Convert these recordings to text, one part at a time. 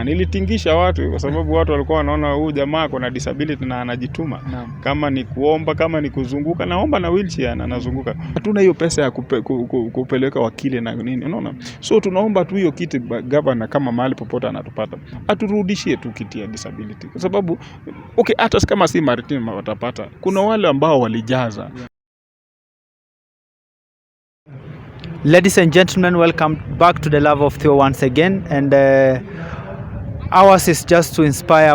na nilitingisha watu kwa sababu watu walikuwa wanaona huyu jamaa kuna disability na anajituma. Kama ni kuomba, kama ni kuzunguka, naomba na wheelchair na nazunguka. Hatuna hiyo pesa ya kupeleka wakili na nini, unaona. So tunaomba tu hiyo kiti governor kama mahali popote anatupata aturudishie tu kiti ya disability, kwa sababu okay, hata kama si maritime watapata, kuna wale ambao walijaza. Ladies and gentlemen, welcome back to the Love of Theo once again, and ours is just to inspire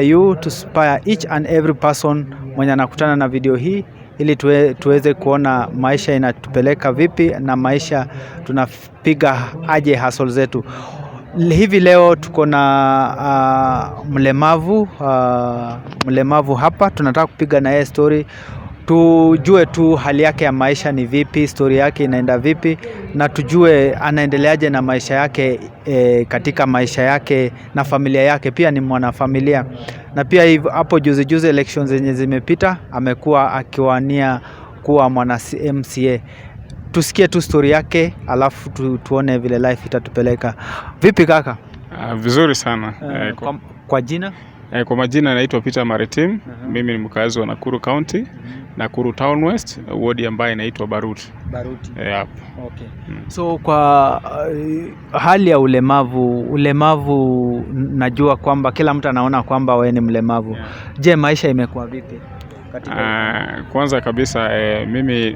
you, to inspire each and every person mwenye anakutana na video hii, ili tuweze kuona maisha inatupeleka vipi na maisha tunapiga aje hustle zetu. Hivi leo tuko na mlemavu hapa, tunataka kupiga na yeye story, tujue tu hali yake ya maisha ni vipi, story yake inaenda vipi, na tujue anaendeleaje na maisha yake katika maisha yake na familia yake. Pia ni mwanafamilia, na pia hapo juzi elections zenye zimepita amekuwa akiwania kuwa mwana MCA. Tusikie tu story yake, alafu tuone vile life itatupeleka. Vipi kaka? Vizuri sana. Kwa jina? Kwa majina naitwa Peter Maritim. Mimi ni mkazi wa Nakuru County, Nakuru Town West, ward ambayo inaitwa Baruti. Yep. Okay. So kwa hali ya ulemavu najua kwamba kila mtu anaona kwamba wewe ni mlemavu. Yeah. Je, maisha imekuwa vipi? Kwanza kabisa mimi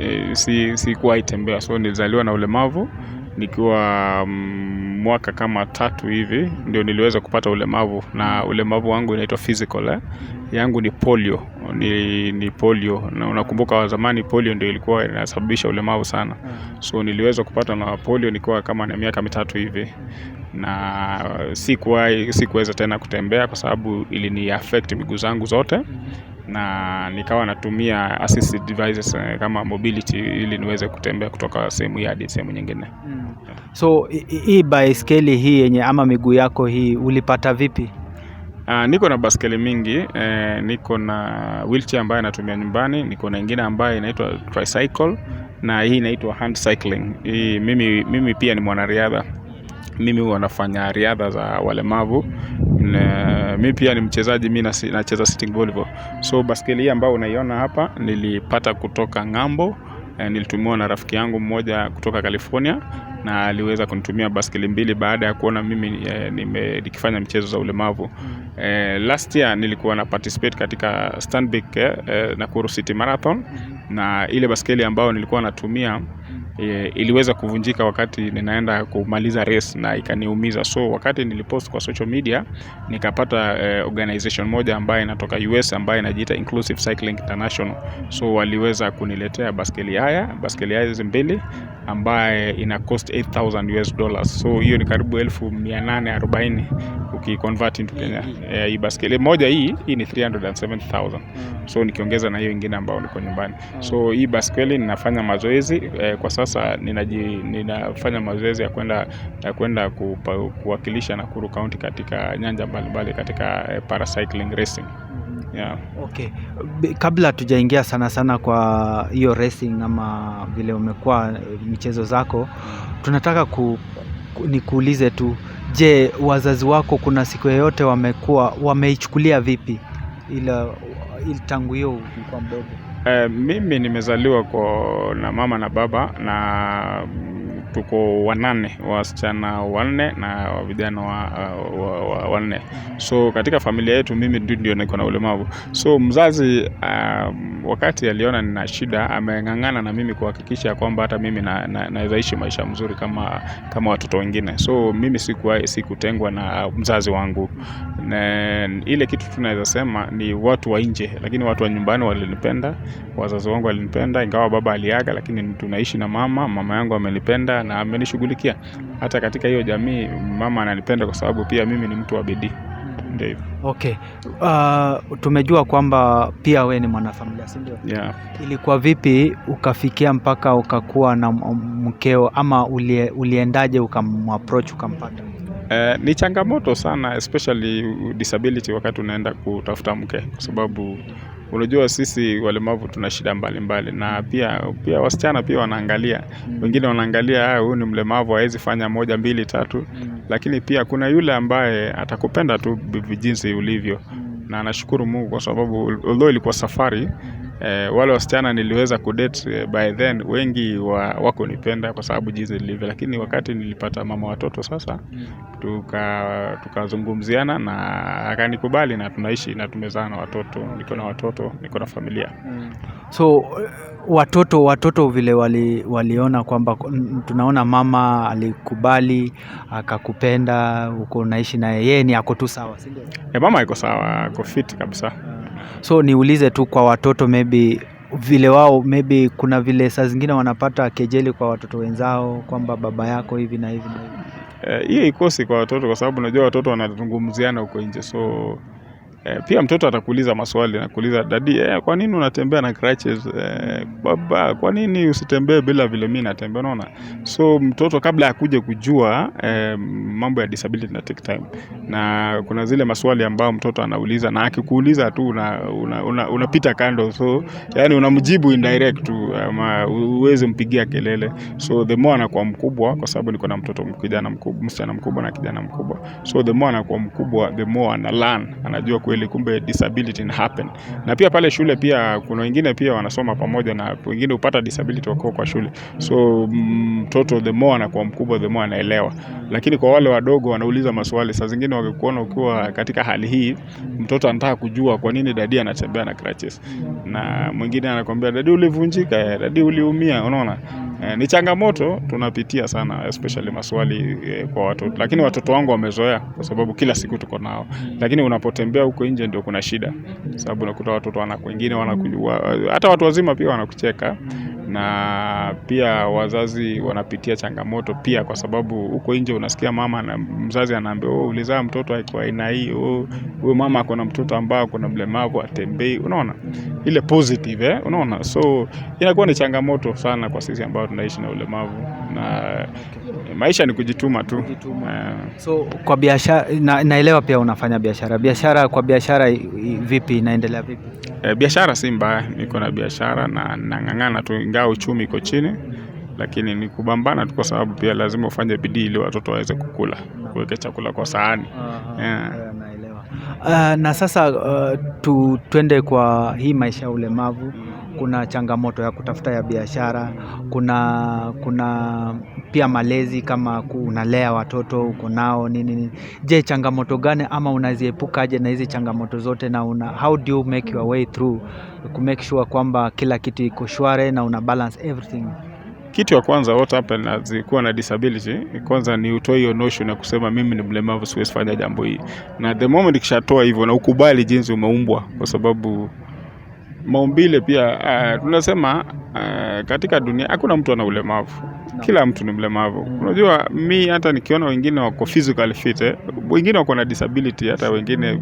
sikuwa itembea, so nilizaliwa na ulemavu. Nikiwa mwaka kama 3 hivi ndio niliweza kupata ulemavu, na ulemavu wangu inaitwa physical yangu ni polio. Ni polio, na unakumbuka wa zamani polio ndio ilikuwa inasababisha ulemavu sana. So niliweza kupata na polio nikiwa kama na miaka 3 hivi, na sikuweza tena kutembea kwa sababu ilini affect miguu zangu zote, na nikawa natumia assisted devices kama mobility ili niweze kutembea kutoka sehemu hadi sehemu nyingine. So hii baiskeli hii yenye ama miguu yako hii ulipata vipi? Niko na baskeli mingi, niko na wheelchair ambayo natumia nyumbani, niko na nyingine ambayo inaitwa tricycle, na hii inaitwa hand cycling. Mimi pia ni mwanariadha. Mimi huwa nafanya riadha za walemavu. Mimi pia ni mchezaji, mimi nacheza sitting volleyball. So baskeli hii ambayo unaiona hapa nilipata kutoka ng'ambo. Nilitumiwa na rafiki yangu mmoja kutoka California, na aliweza kunitumia baskeli 2 baada ya kuona mimi nikifanya mchezo za ulemavu. Last year nilikuwa na participate katika Stanbic Nakuru City Marathon, na ile baskeli ambayo nilikuwa natumia iliweza kuvunjika wakati ninaenda kumaliza race na ikaniumiza. So wakati nilipost kwa social media nikapata organization moja ambayo inatoka US ambayo inajiita Inclusive Cycling International. So waliweza kuniletea baskeli hizi 2 ambaye ina cost $8,000. So hiyo ni karibu 1840 ukiconvert into Kenya. Hii baskeli moja hii ni 370,000. So nikiongeza na hiyo nyingine ambayo niko nyumbani. So hii baskeli ninafanya mazoezi kwa sasa ninafanya mazoezi ya kwenda kuwakilisha Nakuru County katika nyanja mbalimbali katika paracycling racing. Yeah. Okay. Kabla tujaingia sana kwa hiyo racing ama vile umekuwa michezo zako, tunataka nikuulize tu, je, wazazi wako kuna siku yoyote wameichukulia vipi ila tangu hiyo ulikuwa mdogo? Mimi nimezaliwa na mama na baba, na tuko 8, wasichana 4 na vijana 4. So katika familia yetu mimi ndio niko na ulemavu. So mzazi wakati aliona nina shida ameng'ang'ana na mimi kuhakikisha kwamba hata mimi naweza ishi maisha mzuri kama watoto wengine. So mimi sikutengwa na mzazi wangu. Na ile kitu tunaweza sema ni watu wa nje, lakini watu wa nyumbani walinipenda, wazazi wangu walinipenda, ingawa baba aliaga, lakini tunaishi na mama yangu amenipenda na amenishughulikia. Hata katika hiyo jamii mama ananipenda kwa sababu pia mimi ni mtu wa bidii. Ndio. Okay. Tumejua kwamba pia we ni mwanafamilia, si ndio? Yeah. Ilikuwa vipi ukafikia mpaka ukakuwa na mkeo, ama uliendaje ukamapproach ukampata? Ni changamoto sana, especially disability wakati unaenda kutafuta mke, kwa sababu unajua sisi walemavu tuna shida mbalimbali, na pia wasichana pia wanaangalia, wengine wanaangalia huyu ni mlemavu hawezi fanya 1 2 3, lakini pia kuna yule ambaye atakupenda tu jinsi ulivyo. Na nashukuru Mungu kwa sababu although ilikuwa safari, wale wasichana niliweza kudate by then wengi wako nipenda kwa sababu jinsi nilivyo, lakini wakati nilipata mama watoto sasa tukazungumziana na akanikubali na tunaishi na tumezaa na watoto, niko na familia. So watoto vile waliona kwamba tunaona mama alikubali akakupenda, uko naishi na yeye, ni ako tu sawa, si ndio? Mama iko sawa, ako fit kabisa. So niulize tu kwa watoto, maybe vile wao maybe kuna vile saa zingine wanapata kejeli kwa watoto wenzao kwamba baba yako hivi na hivi na hivi. Hiyo ikosi kwa watoto kwa sababu unajua watoto wanazungumziana huko nje, so pia mtoto atakuuliza maswali, anakuuliza dadi, kwa nini unatembea na crutches? Baba, kwa nini usitembee bila vile mimi natembea? Unaona, so mtoto kabla akuje kujua mambo ya disability na take time, na kuna zile maswali ambao mtoto anauliza na akikuuliza tu unapita kando, so yani unamjibu indirect tu, ama uweze mpigia kelele. So the more anakuwa mkubwa, kwa sababu niko na msichana mkubwa na kijana mkubwa, so the more anakuwa mkubwa the more ana learn, anajua kumbe disability can happen. Na pia pale shule pia kuna wengine pia wanasoma pamoja na wengine upata disability wako kwa shule, so mtoto the more anakuwa mkubwa the more anaelewa. Lakini kwa wale wadogo wanauliza maswali, saa zingine wakikuona ukiwa katika hali hii, mtoto anataka kujua kwa nini dadi anatembea na crutches, na mwingine anakuambia dadi ulivunjika, dadi uliumia. Unaona, ni changamoto tunapitia sana, especially maswali kwa watoto, lakini watoto wangu wamezoea kwa sababu kila siku tuko nao. Lakini unapotembea huko nje ndio kuna shida, sababu unakuta watoto wengine wanakujua, hata watu wazima pia wanakucheka, na pia wazazi wanapitia changamoto pia, kwa sababu huko nje unasikia mama na mzazi anaambia ulizaa mtoto haiko aina hii, huyo mama ako na mtoto ambao ako na mlemavu atembei. Unaona ile positive, unaona, so inakuwa ni changamoto sana kwa sisi ambao tunaishi na ulemavu, na maisha ni kujituma tu. So kwa biashara naelewa pia unafanya biashara. Kwa biashara vipi, inaendelea vipi? Biashara si mbaya, niko na biashara na nang'ang'ana tu, ingawa uchumi iko chini, lakini ni kubambana tu, kwa sababu pia lazima ufanye bidii ili watoto waweze kukula, kuweka chakula kwa sahani. Naelewa. Na sasa twende kwa hii maisha ya ulemavu. Kuna changamoto ya kutafuta ya biashara, kuna pia malezi, kama unalea watoto uko nao nini. Je, changamoto gani ama unaziepukaje na hizi changamoto zote, na how do you make your way through to make sure kwamba kila kitu iko shwari na una balance everything? Kitu ya kwanza, what happen kuwa na disability, kwanza ni utoe hiyo notion ya kusema mimi ni mlemavu siwezi fanya jambo hii, na the moment ukishatoa hivyo na ukubali jinsi umeumbwa, kwa sababu maumbile pia tunasema katika dunia hakuna mtu ana ulemavu, kila mtu ni mlemavu. Unajua mi hata nikiona wengine wako physically fit, wengine wako na disability, hata wengine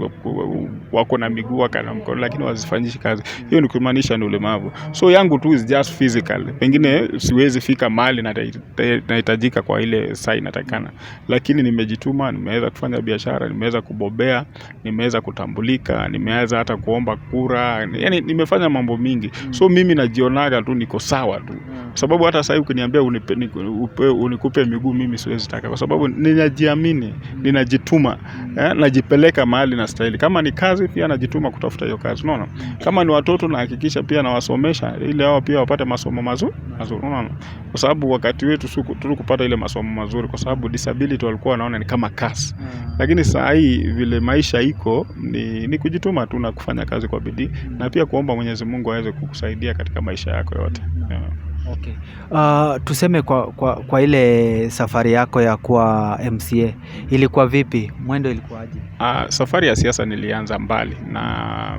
wako na miguu wako na mkono lakini wazifanyishi kazi, hiyo ni kumaanisha ni ulemavu. So yangu tu is just physical, pengine siwezi fika mahali nahitajika kwa ile saa inatakana, lakini nimejituma, nimeweza kufanya biashara, nimeweza kubobea, nimeweza kutambulika, nimeweza hata kuomba kura, yani nimefanya mambo mingi. So mimi najionaga tu niko sawa tu, sababu hata sasa ukiniambia unikupe miguu mimi siwezi taka, kwa sababu ninajiamini, ninajituma, najipeleka mahali na style. Kama ni kazi pia najituma kutafuta hiyo kazi, unaona. Kama ni watoto nahakikisha pia nawasomesha ili hao pia wapate masomo mazuri, unaona. Kwa sababu wakati wetu tulikupata ile masomo mazuri, kwa sababu disability walikuwa wanaona ni kama kasi. Lakini saa hii vile maisha iko ni kujituma tu na kufanya kazi kwa bidii, na pia kuomba Mwenyezi Mungu aweze kukusaidia katika maisha yako yote. Okay. Tuseme kwa ile safari yako ya kuwa MCA ilikuwa vipi? Mwendo ilikuwaje? Safari ya siasa nilianza mbali, na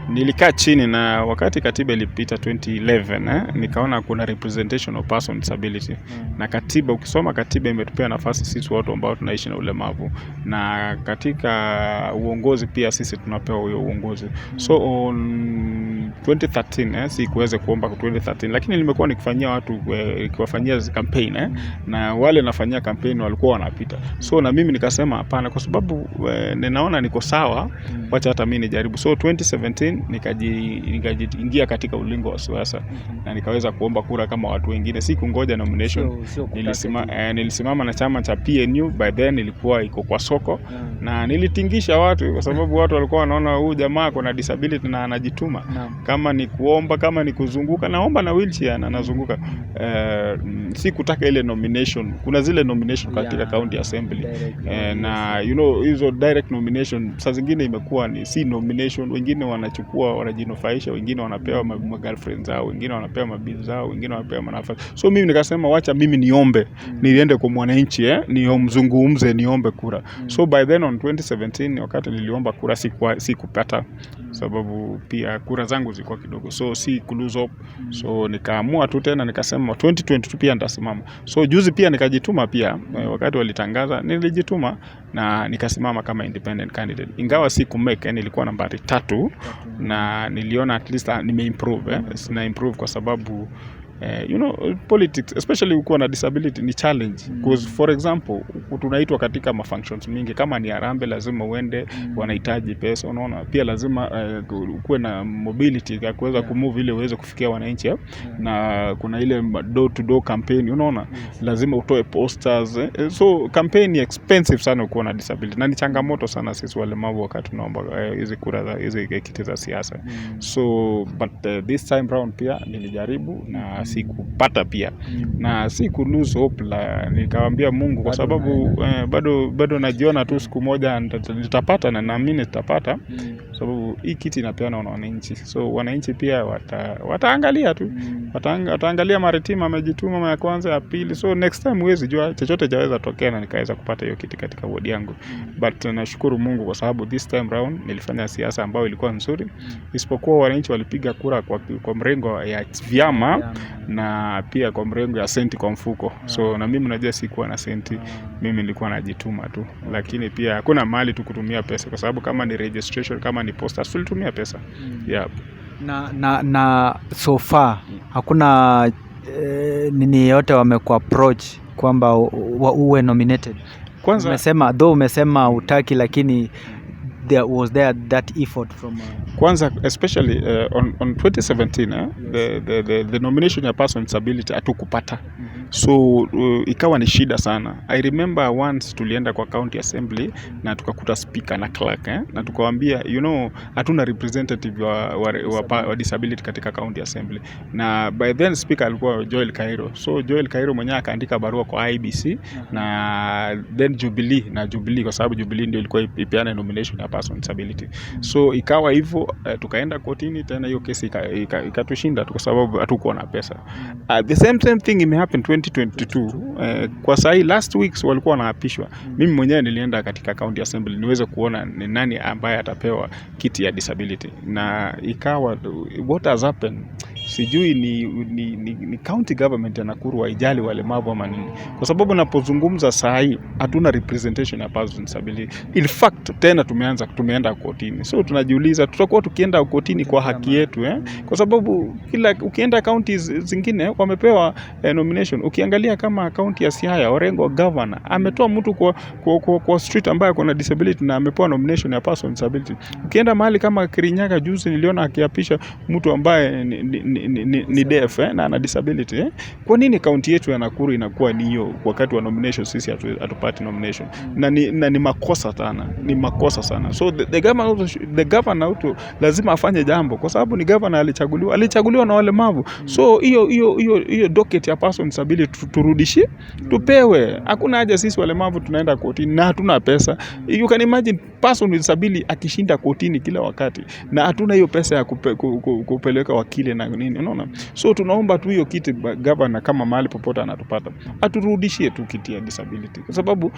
nilikaa chini, na wakati katiba ilipita 2011 nikaona kuna representation of person with disability. Na katiba, ukisoma katiba imetupea nafasi sisi watu ambao tunaishi na ulemavu, na katika uongozi pia sisi tunapewa huyo uongozi. So 2013 si kuweze kuomba 2013, lakini nimekuwa nikifanyia watu nikiwafanyia campaign na wale nafanyia campaign walikuwa wanapita. So na mimi nikasema hapana, kwa sababu ninaona niko sawa, wacha hata mimi nijaribu. So 2017 nikajiingia katika ulingo wa siasa na nikaweza kuomba kura kama watu wengine, si kungoja nomination. Nilisimama na chama cha PNU, by then ilikuwa iko kwa soko na nilitingisha watu kwa sababu watu walikuwa wanaona huyu jamaa kuna disability na anajituma. Kama ni kuomba, kama ni kuzunguka, naomba na wheelchair na nazunguka. Si kutaka ile nomination. Kuna zile nomination katika county assembly na hizo direct nomination saa zingine imekuwa ni si nomination. Wengine wanachukua, wanajinufaisha, wengine wanapewa girlfriends zao, wengine wanapewa mabibi zao, wengine wanapewa manafasi. So mimi nikasema wacha mimi niombe, niende kwa mwananchi niomzungumze, niombe kura. So by then on 2017 wakati niliomba kura sikupata, sababu pia kura zangu zilikuwa kidogo, so si lose hope. So nikaamua tu tena nikasema 2022 pia nitasimama. So juzi pia nikajituma pia, wakati walitangaza nilijituma na nikasimama kama independent candidate, ingawa sikumake, nilikuwa nambari 3 na niliona at least nimeimprove na improve kwa sababu politics especially ukiwa na disability ni challenge, because for example tunaitwa katika mafunctions mingi, kama ni Harambee lazima uende, wanahitaji pesa, unaona. Pia lazima ukuwe na mobility ya kuweza kumove ile uweze kufikia wananchi na kuna ile door to door campaign, unaona, lazima utoe posters so campaign ni expensive sana ukiwa na disability, na ni changamoto sana sisi walemavu wakati tunaomba hizi kura za hizi kiti za siasa. So but this time round pia nilijaribu na sikupata pia na siku lose hope, nikawaambia Mungu kwa sababu bado najiona tu siku moja nitapata, na naamini nitapata sababu hii kiti inapeana na wananchi. So wananchi pia wataangalia tu, wataangalia Maritima amejituma ya kwanza, ya pili. So next time huwezi jua chochote chaweza tokea na nikaweza kupata hiyo kiti katika ward yangu. But nashukuru Mungu kwa sababu this time round nilifanya siasa ambayo ilikuwa nzuri, isipokuwa wananchi walipiga kura kwa mrengo ya vyama na pia kwa mrengo ya senti kwa mfuko. So na mimi najua sikuwa na senti, mimi nilikuwa najituma tu, lakini pia hakuna mahali tu kutumia pesa, kwa sababu kama ni registration, kama ni posters tulitumia pesa. Na so far hakuna nini yote wamekuapproach kwamba uwe nominated? Kwanza umesema utaki, lakini there was that effort from kwanza especially on 2017 the nomination ya person with disability hatukupata. So ikawa ni shida sana. I remember once tulienda kwa county assembly na tukakuta speaker na clerk na tukawaambia hatuna representative wa disability katika county assembly, na by then speaker alikuwa Joel Cairo. So Joel Cairo mwenyewe akaandika barua kwa IBC na then Jubilee kwa sababu Jubilee ndio ilikuwa ipeana nomination ya person with disability. So ikawa hivyo, tukaenda kotini tena, hiyo kesi ikatushinda kwa sababu hatukuwa na pesa. The same thing imehappen 2022. Kwa sahi last weeks walikuwa wanaapishwa. Mimi mwenyewe nilienda katika county assembly niweze kuona ni nani ambaye atapewa kiti ya disability, na ikawa what has happened sijui ni county government ya Nakuru haijali walemavu ama nini, kwa sababu napozungumza saa hii hatuna representation ya person with disability. In fact tena tumeenda kotini. So tunajiuliza tutakuwa tukienda kotini kwa haki yetu kwa sababu ukienda counties zingine wamepewa nomination. Ukiangalia kama county ya Siaya, Orengo governor ametoa mtu kwa street ambaye kuna disability na amepewa nomination ya person with disability. Ukienda mahali kama Kirinyaga juzi niliona akiapisha mtu ambaye ni deaf na ana disability. Kwa nini county yetu ya Nakuru inakuwa ni hiyo wakati wa nomination sisi hatupati nomination? Na ni makosa sana. So the governor lazima afanye jambo, kwa sababu ni governor alichaguliwa na walemavu. So hiyo docket ya person with disability turudishie, tupewe. Hakuna haja sisi walemavu tunaenda kotini na hatuna pesa. You can imagine person with disability akishinda kotini kila wakati na hatuna hiyo pesa ya kupeleka wakili na nini, unaona. So tunaomba tu hiyo kiti governor kama mahali popote anatupata aturudishie tu kiti ya disability, kwa sababu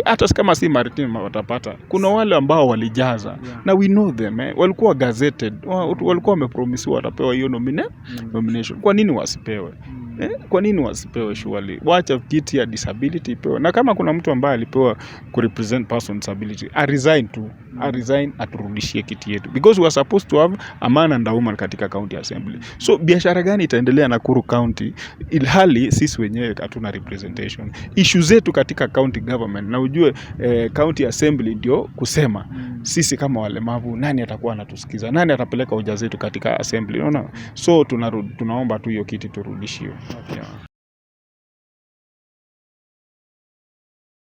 hata kama si Maritima watapata, kuna wale ambao walijaza na we know them walikuwa gazetted, walikuwa wamepromisiwa watapewa hiyo nomination. Kwa nini wasipewe? Kwa nini wasipewe surely? Wacha kiti ya disability ipewe. Na kama kuna mtu ambaye alipewa kurepresent person with disability, resign tu. Resign, aturudishie kiti yetu. Because we are supposed to have a man and a woman katika county assembly. So biashara gani itaendelea Nakuru County ilhali sisi wenyewe hatuna representation? Issue zetu katika county government, na ujue county assembly ndio kusema sisi kama walemavu, nani atakuwa anatusikiza? Nani atapeleka hoja zetu katika assembly? Unaona? So tunaomba tu hiyo kiti turudishiwe. Yeah.